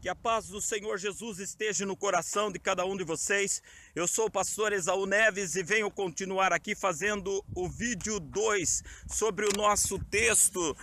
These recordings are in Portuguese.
Que a paz do Senhor Jesus esteja no coração de cada um de vocês. Eu sou o pastor Esaú Neves e venho continuar aqui fazendo o vídeo 2 sobre o nosso texto,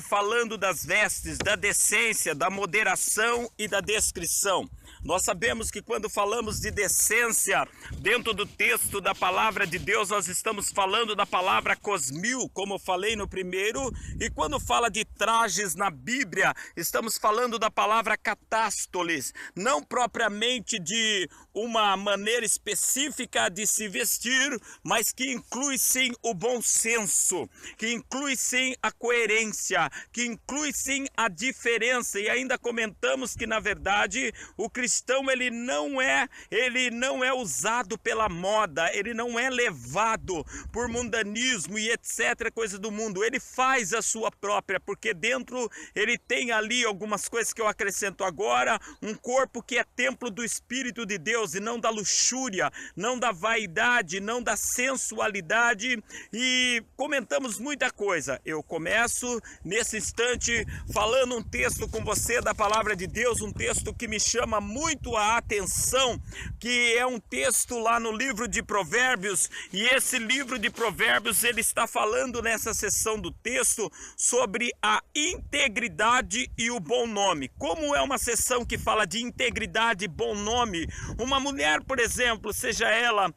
falando das vestes, da decência, da moderação e da descrição. Nós sabemos que quando falamos de decência dentro do texto da palavra de Deus, nós estamos falando da palavra cosmil, como eu falei no primeiro, e quando fala de trajes na Bíblia, estamos falando da palavra catástoles, não propriamente de uma maneira específica de se vestir, mas que inclui sim o bom senso, que inclui sim a coerência, que inclui sim a diferença. E ainda comentamos que na verdade o cristão ele não é usado pela moda, ele não é levado por mundanismo e etc, coisa do mundo. Ele faz a sua própria, porque dentro ele tem ali algumas coisas que eu acrescento agora, um corpo que é templo do Espírito de Deus e não da luxúria, não da vaidade, não da sensualidade. E comentamos muita coisa. Eu começo nesse instante falando um texto com você da palavra de Deus, um texto que me chama muito a atenção, que é um texto lá no livro de Provérbios, e esse livro de Provérbios ele está falando nessa seção do texto sobre a integridade e o bom nome. Como é uma seção que fala de integridade e bom nome, uma mulher, por exemplo, seja ela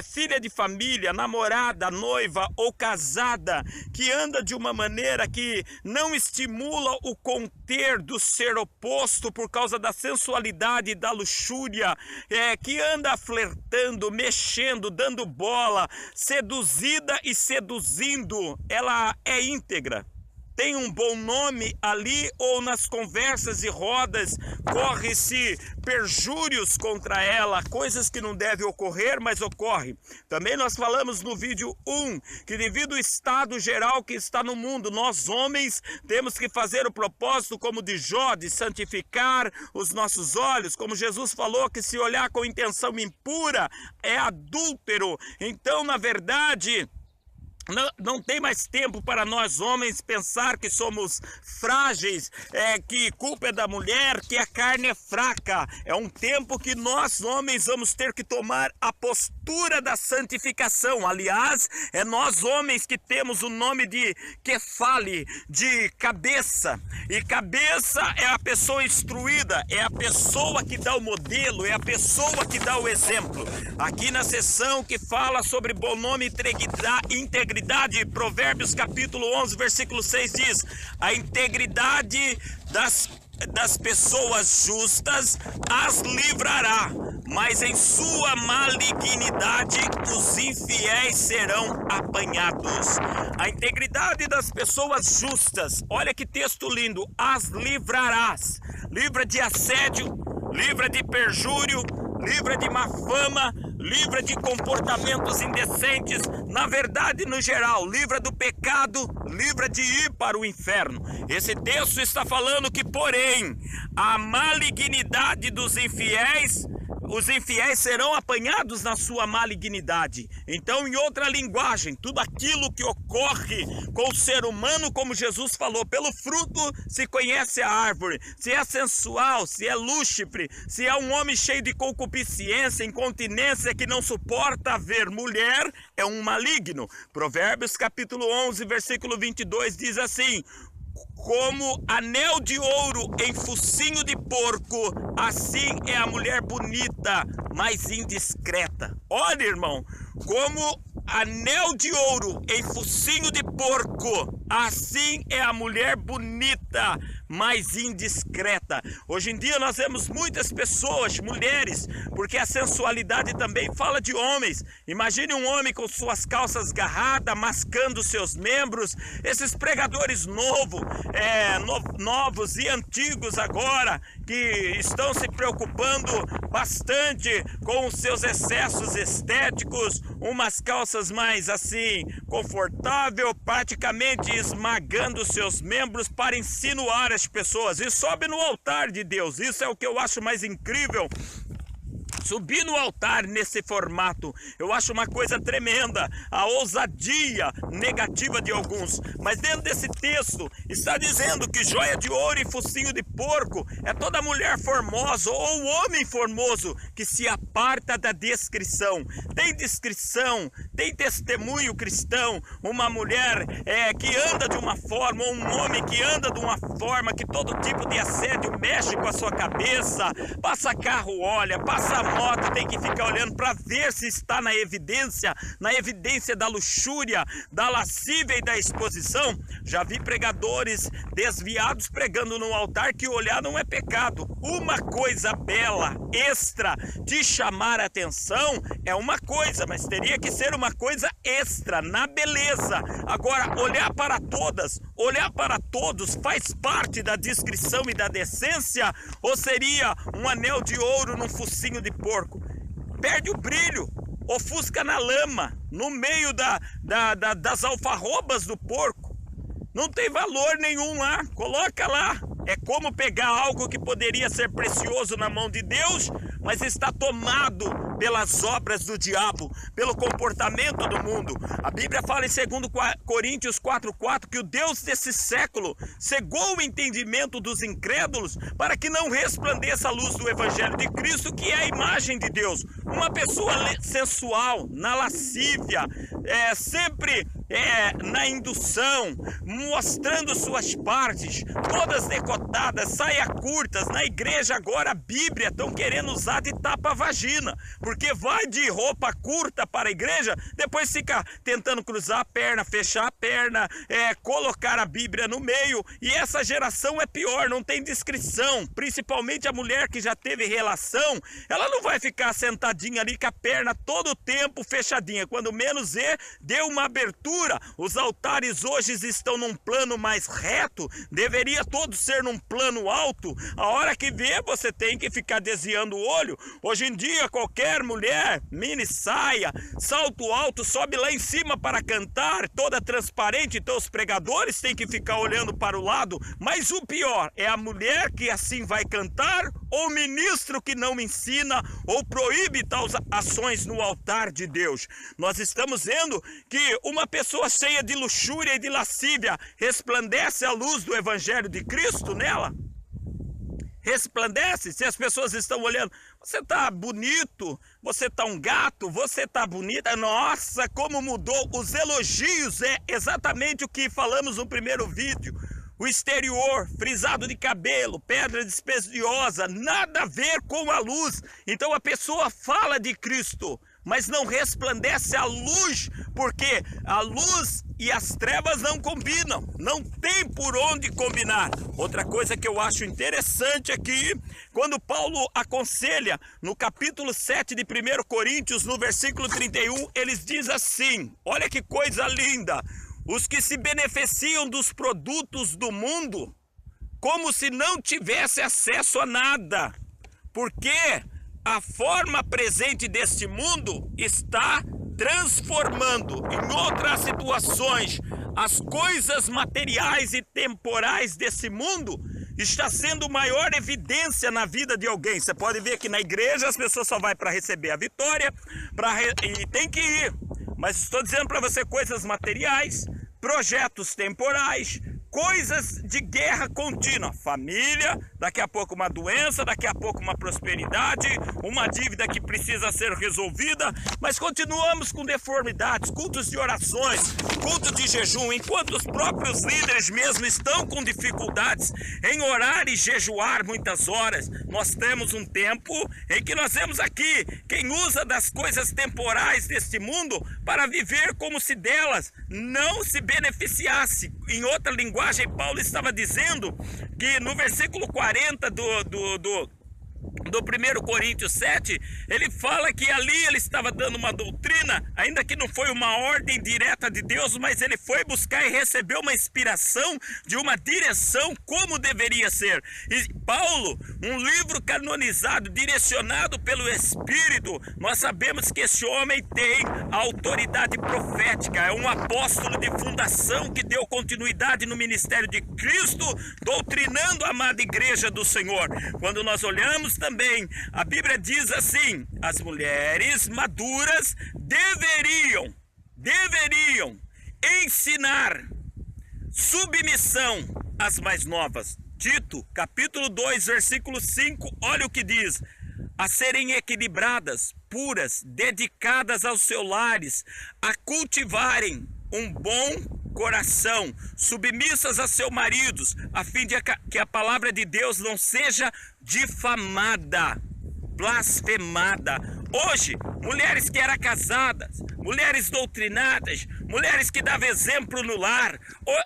filha de família, namorada, noiva ou casada, que anda de uma maneira que não estimula o conter do ser oposto por causa da sensualidade e da luxúria, que anda flertando, mexendo, dando bola, seduzida e seduzindo, ela é íntegra. Tem um bom nome ali, ou nas conversas e rodas corre-se perjúrios contra ela, coisas que não devem ocorrer, mas ocorrem. Também nós falamos no vídeo 1 que devido ao estado geral que está no mundo, nós homens temos que fazer o propósito como de Jó, de santificar os nossos olhos, como Jesus falou que se olhar com intenção impura é adúltero. Então, na verdade, não tem mais tempo para nós homens pensar que somos frágeis, que culpa é da mulher, que a carne é fraca. É um tempo que nós homens vamos ter que tomar a postura da santificação. Aliás, é nós homens que temos o nome de Kefale, de cabeça. E cabeça é a pessoa instruída, é a pessoa que dá o modelo, é a pessoa que dá o exemplo. Aqui na seção que fala sobre bom nome e integridade, Provérbios capítulo 11, versículo 6 diz: a integridade das pessoas justas as livrará, mas em sua malignidade os infiéis serão apanhados. A integridade das pessoas justas, olha que texto lindo, as livrarás. Livra de assédio, livra de perjúrio, livra de má fama, livra de comportamentos indecentes, na verdade, no geral, livra do pecado, livra de ir para o inferno. Esse texto está falando que, porém, a malignidade dos infiéis, os infiéis serão apanhados na sua malignidade. Então, em outra linguagem, tudo aquilo que ocorre com o ser humano, como Jesus falou, pelo fruto se conhece a árvore. Se é sensual, se é lúxipre, se é um homem cheio de concupiscência, incontinência, que não suporta ver mulher, é um maligno. Provérbios capítulo 11, versículo 22 diz assim: como anel de ouro em focinho de porco, assim é a mulher bonita, mas indiscreta. Olha, irmão, como anel de ouro em focinho de porco, assim é a mulher bonita, mas indiscreta. Hoje em dia nós vemos muitas pessoas, mulheres, porque a sensualidade também fala de homens. Imagine um homem com suas calças garradas, mascando seus membros. Esses pregadores novos e antigos agora, que estão se preocupando bastante com os seus excessos estéticos, umas calças mais assim, confortável, praticamente esmagando seus membros para insinuar as pessoas, e sobe no altar de Deus. Isso é o que eu acho mais incrível subir no altar nesse formato. Eu acho uma coisa tremenda, a ousadia negativa de alguns. Mas dentro desse texto está dizendo que joia de ouro e focinho de porco é toda mulher formosa ou o homem formoso que se aparta da descrição. Tem descrição, tem testemunho cristão, uma mulher que anda de uma forma, ou um homem que anda de uma forma que todo tipo de assédio mexe com a sua cabeça, passa carro, olha, passa moto, tem que ficar olhando para ver se está na evidência da luxúria, da lascívia e da exposição. Já vi pregadores desviados pregando no altar que olhar não é pecado. Uma coisa bela, extra, de chamar a atenção é uma coisa, mas teria que ser uma coisa extra, na beleza. Agora, olhar para todas, olhar para todos faz parte da discrição e da decência, ou seria um anel de ouro num focinho de porco? Perde o brilho, ofusca na lama, no meio das alfarrobas do porco. Não tem valor nenhum lá, coloca lá. É como pegar algo que poderia ser precioso na mão de Deus, mas está tomado pelas obras do diabo, pelo comportamento do mundo. A Bíblia fala em 2 Coríntios 4,4 que o Deus desse século cegou o entendimento dos incrédulos para que não resplandeça a luz do Evangelho de Cristo, que é a imagem de Deus. Uma pessoa sensual, na lascívia, sempre na indução, mostrando suas partes, todas decotadas, saia curtas. Na igreja agora a Bíblia estão querendo usar de tapa-vagina, porque vai de roupa curta para a igreja, depois fica tentando cruzar a perna, fechar a perna, colocar a Bíblia no meio, e essa geração é pior, não tem discrição, principalmente a mulher que já teve relação, ela não vai ficar sentadinha ali com a perna todo o tempo fechadinha, quando menos deu uma abertura. Os altares hoje estão num plano mais reto, deveria todo ser num plano alto. A hora que vê, você tem que ficar desviando o olho. Hoje em dia, qualquer mulher, mini saia, salto alto, sobe lá em cima para cantar, toda transparente, então os pregadores têm que ficar olhando para o lado. Mas o pior é a mulher que assim vai cantar, ou o ministro que não ensina ou proíbe tais ações no altar de Deus. Nós estamos vendo que uma pessoa cheia de luxúria e de lascívia resplandece a luz do Evangelho de Cristo nela? Resplandece? Se as pessoas estão olhando, você está bonito, você está um gato, você está bonita, nossa, como mudou. Os elogios é exatamente o que falamos no primeiro vídeo. O exterior, frisado de cabelo, pedra despediosa, nada a ver com a luz. Então a pessoa fala de Cristo, mas não resplandece a luz, porque a luz e as trevas não combinam, não tem por onde combinar. Outra coisa que eu acho interessante aqui, quando Paulo aconselha no capítulo 7 de 1 Coríntios, no versículo 31, eles dizem assim, olha que coisa linda: os que se beneficiam dos produtos do mundo, como se não tivesse acesso a nada, porque a forma presente deste mundo está transformando em outras situações as coisas materiais e temporais desse mundo. Está sendo maior evidência na vida de alguém. Você pode ver que na igreja as pessoas só vão para receber a vitória, e tem que ir. Mas estou dizendo para você coisas materiais, projetos temporais, coisas de guerra contínua, família, daqui a pouco uma doença, daqui a pouco uma prosperidade, uma dívida que precisa ser resolvida, mas continuamos com deformidades, cultos de orações, culto de jejum, enquanto os próprios líderes mesmo estão com dificuldades em orar e jejuar muitas horas. Nós temos um tempo em que nós vemos aqui quem usa das coisas temporais deste mundo para viver como se delas não se beneficiasse. Em outra linguagem, Paulo estava dizendo que no versículo 40 do 1 Coríntios 7, ele fala que ali ele estava dando uma doutrina, ainda que não foi uma ordem direta de Deus, mas ele foi buscar e recebeu uma inspiração de uma direção como deveria ser. E Paulo, um livro canonizado, direcionado pelo Espírito, nós sabemos que esse homem tem a autoridade profética, é um apóstolo de fundação que deu continuidade no ministério de Cristo, doutrinando a amada igreja do Senhor. Quando nós olhamos também também, a Bíblia diz assim: as mulheres maduras deveriam ensinar submissão às mais novas. Tito, capítulo 2, versículo 5, olha o que diz: a serem equilibradas, puras, dedicadas aos seus lares, a cultivarem um bom coração, submissas a seus maridos, a fim de que a palavra de Deus não seja difamada, blasfemada. Hoje, mulheres que eram casadas, mulheres doutrinadas, mulheres que davam exemplo no lar,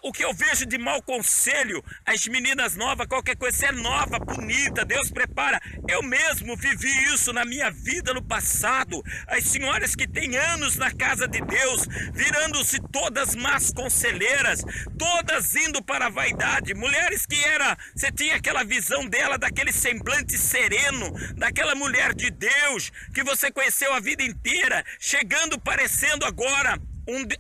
o que eu vejo de mau conselho, as meninas novas, qualquer coisa, você é nova, bonita, Deus prepara. Eu mesmo vivi isso na minha vida no passado. As senhoras que têm anos na casa de Deus, virando-se todas más conselheiras, todas indo para a vaidade. Mulheres que você tinha aquela visão dela, daquele semblante sereno, daquela mulher de Deus, que você conheceu a vida inteira, chegando parecendo agora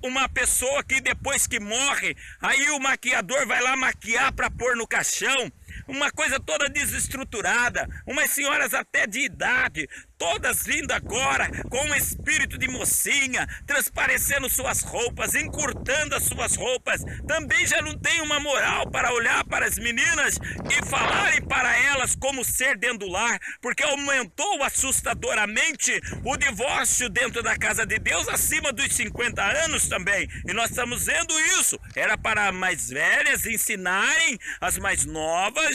uma pessoa que depois que morre, aí o maquiador vai lá maquiar para pôr no caixão, uma coisa toda desestruturada, umas senhoras até de idade, todas vindo agora com um espírito de mocinha, transparecendo suas roupas, encurtando as suas roupas. Também já não tem uma moral para olhar para as meninas e falarem para elas como ser dentro do lar, porque aumentou assustadoramente o divórcio dentro da casa de Deus acima dos 50 anos também. E nós estamos vendo isso. Era para mais velhas ensinarem as mais novas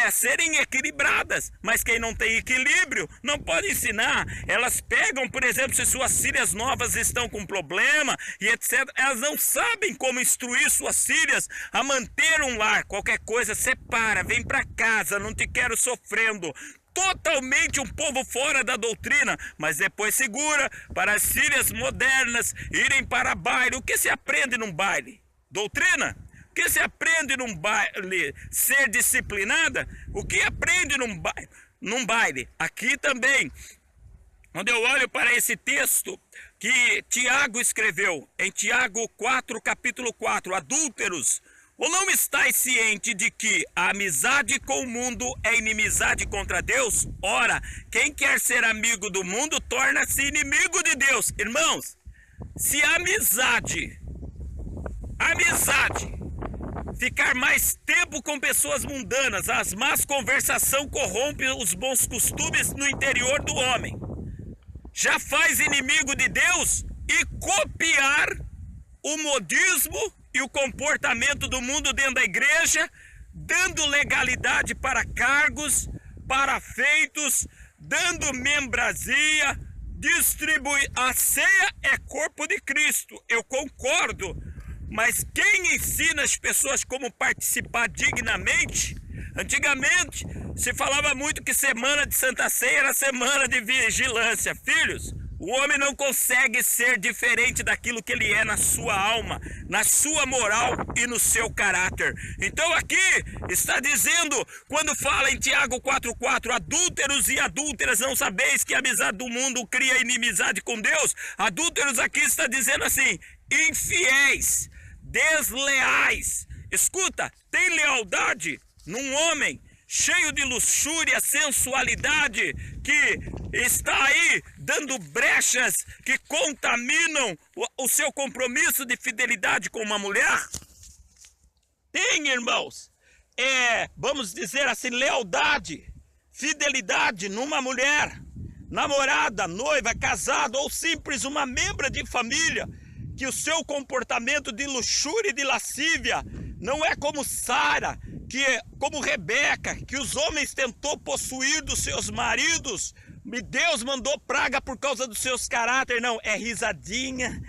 a serem equilibradas, mas quem não tem equilíbrio não pode ensinar. Elas pegam, por exemplo, se suas filhas novas estão com problema e etc, elas não sabem como instruir suas filhas a manter um lar. Qualquer coisa, separa, vem para casa, não te quero sofrendo. Totalmente um povo fora da doutrina, mas depois segura para as filhas modernas irem para baile. O que se aprende num baile? Doutrina? O que se aprende num baile? Ser disciplinada? O que aprende num baile? Aqui também, quando eu olho para esse texto que Tiago escreveu, em Tiago 4, capítulo 4, adúlteros, ou não estáis ciente de que a amizade com o mundo é inimizade contra Deus? Ora, quem quer ser amigo do mundo torna-se inimigo de Deus. Irmãos, se a amizade, ficar mais tempo com pessoas mundanas, as más conversação corrompe os bons costumes no interior do homem, já faz inimigo de Deus, e copiar o modismo e o comportamento do mundo dentro da igreja, dando legalidade para cargos, para feitos, dando membresia, distribui. A ceia é corpo de Cristo, eu concordo. Mas quem ensina as pessoas como participar dignamente? Antigamente se falava muito que semana de Santa Ceia era semana de vigilância. Filhos, o homem não consegue ser diferente daquilo que ele é na sua alma, na sua moral e no seu caráter. Então aqui está dizendo, quando fala em Tiago 4,4, adúlteros e adúlteras, não sabeis que a amizade do mundo cria inimizade com Deus? Adúlteros aqui está dizendo assim, infiéis, desleais. Escuta, tem lealdade num homem cheio de luxúria, sensualidade, que está aí dando brechas que contaminam o seu compromisso de fidelidade com uma mulher? Tem, irmãos, vamos dizer assim, lealdade, fidelidade numa mulher, namorada, noiva, casada ou simples uma membra de família, que o seu comportamento de luxúria e de lascívia não é como Sara, como Rebeca, que os homens tentou possuir dos seus maridos, e Deus mandou praga por causa dos seus caráteres. Não, é risadinha,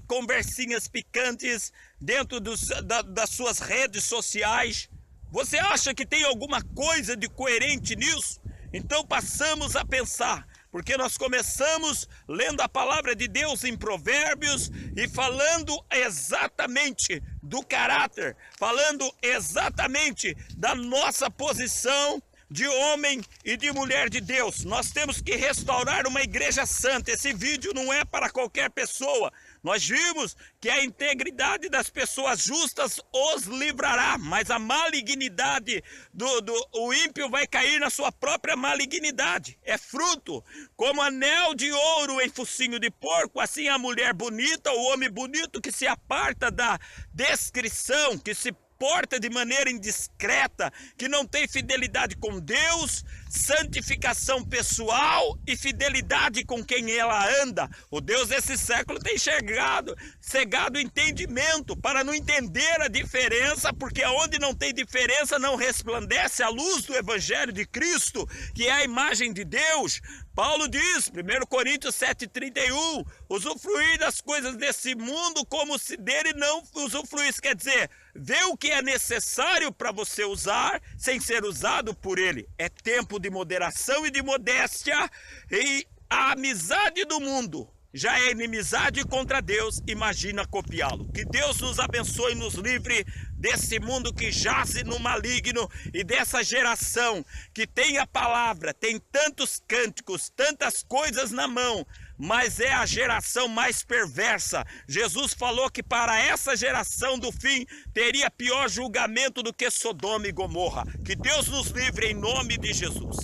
conversinhas picantes dentro das suas redes sociais. Você acha que tem alguma coisa de coerente nisso? Então passamos a pensar, porque nós começamos lendo a palavra de Deus em Provérbios e falando exatamente do caráter, falando exatamente da nossa posição de homem e de mulher de Deus. Nós temos que restaurar uma igreja santa. Esse vídeo não é para qualquer pessoa. Nós vimos que a integridade das pessoas justas os livrará, mas a malignidade o ímpio vai cair na sua própria malignidade. É fruto, como anel de ouro em focinho de porco, assim a mulher bonita, o homem bonito que se aparta da descrição, que se porta de maneira indiscreta, que não tem fidelidade com Deus, santificação pessoal e fidelidade com quem ela anda. O Deus desse século tem cegado o entendimento para não entender a diferença, porque onde não tem diferença não resplandece a luz do Evangelho de Cristo, que é a imagem de Deus. Paulo diz, 1 Coríntios 7,31, usufruir das coisas desse mundo como se dele não usufruísse. Quer dizer, vê o que é necessário para você usar sem ser usado por ele. É tempo de moderação e de modéstia, e a amizade do mundo já é inimizade contra Deus, imagina copiá-lo. Que Deus nos abençoe e nos livre desse mundo que jaze no maligno e dessa geração que tem a palavra, tem tantos cânticos, tantas coisas na mão, mas é a geração mais perversa. Jesus falou que para essa geração do fim teria pior julgamento do que Sodoma e Gomorra. Que Deus nos livre em nome de Jesus.